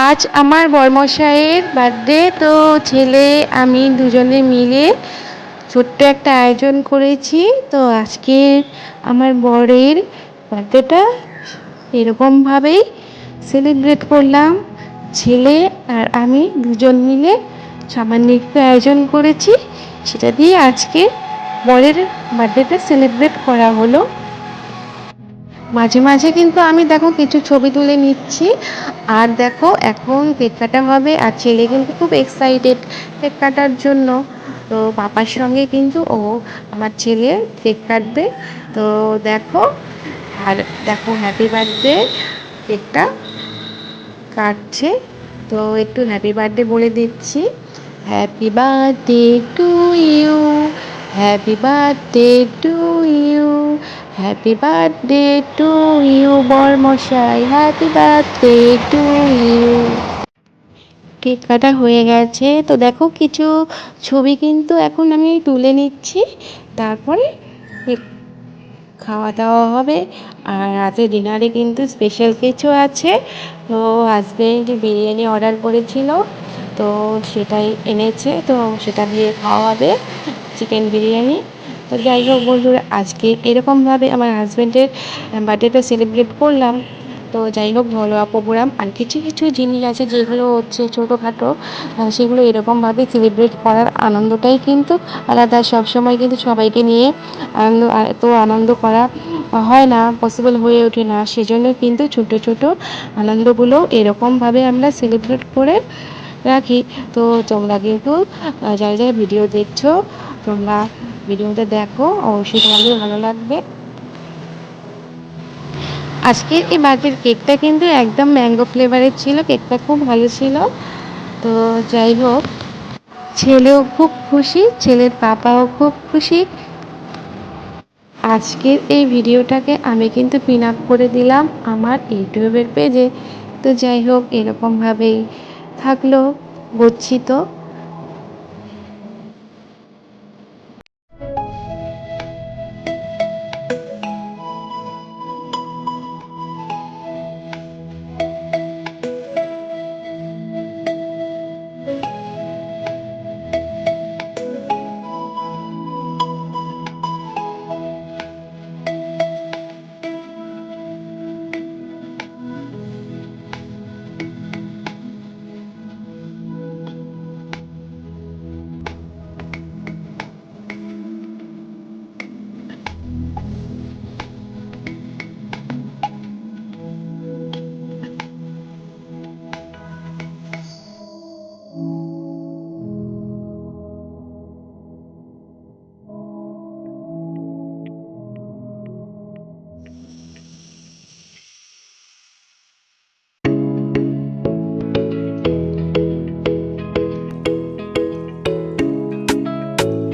আজ আমার বরমশাইয়ের বার্থডে। তো ছেলে আমি দুজনে মিলে ছোট্ট একটা আয়োজন করেছি। তো আজকে আমার বরের বার্থডেটা এরকমভাবেই সেলিব্রেট করলাম। ছেলে আর আমি দুজন মিলে সামান্য একটু আয়োজন করেছি, সেটা দিয়ে আজকে বরের বার্থডেটা সেলিব্রেট করা হলো। মাঝে মাঝে কিন্তু আমি দেখো কিছু ছবি তুলে নিচ্ছি, আর দেখো এখন কেক কাটা হবে, আর ছেলে কিন্তু খুব এক্সাইটেড কেক কাটার জন্য। তো পাপার সঙ্গে কিন্তু ও আমার ছেলে কেক কাটবে। তো দেখো, আর দেখো হ্যাপি বার্থডে কেকটা কাটছে। তো একটু হ্যাপি বার্থডে বলে দিচ্ছি। Happy birthday to you, happy birthday to you, happy birthday to you বরমশাই, happy birthday to you. Cake কাটা হয়ে গেছে। তো দেখো কিছু ছবি কিন্তু এখন আমি তুলে নিচ্ছি, তারপরে কেক খাওয়া দাওয়া হবে। আর রাতে ডিনারে কিন্তু স্পেশাল কিছু আছে। তো হাজবেন্ড বিরিয়ানি অর্ডার করেছিল, তো সেটাই এনেছে, তো সেটা দিয়ে খাওয়া হবে, চিকেন বিরিয়ানি। তো যাই হোক বন্ধুরা, আজকে এরকমভাবে আমার হাজব্যান্ডের বার্থডেটা সেলিব্রেট করলাম। তো যাই হোক, ঘরোয়া প্রোগ্রাম আর কিছু কিছু জিনিস আছে যেগুলো হচ্ছে ছোটোখাটো, সেগুলো এরকমভাবে সেলিব্রেট করার আনন্দটাই কিন্তু আলাদা। সবসময় কিন্তু সবাইকে নিয়ে এত আনন্দ করা হয় না, পসিবল হয়ে ওঠে না। সেজন্য কিন্তু ছোটো ছোটো আনন্দগুলো এরকমভাবে আমরা সেলিব্রেট করে রাখি। তো তোমরা কিন্তু যারা যারা ভিডিও দেখছো, তোমরা ভিডিওটা দেখো, অবশ্যই তোমাদের ভালো লাগবে। আজকের এই বার্থডের কেকটা কিন্তু একদম ম্যাঙ্গো ফ্লেভারের ছিল, কেকটা খুব ভালো ছিল। তো যাই হোক, ছেলেও খুব খুশি, ছেলের পাপাও খুব খুশি। আজকের এই ভিডিওটাকে আমি কিন্তু পিন আপ করে দিলাম আমার ইউটিউবের পেজে। তো যাই হোক, এরকমভাবেই থাকলো গচ্ছিত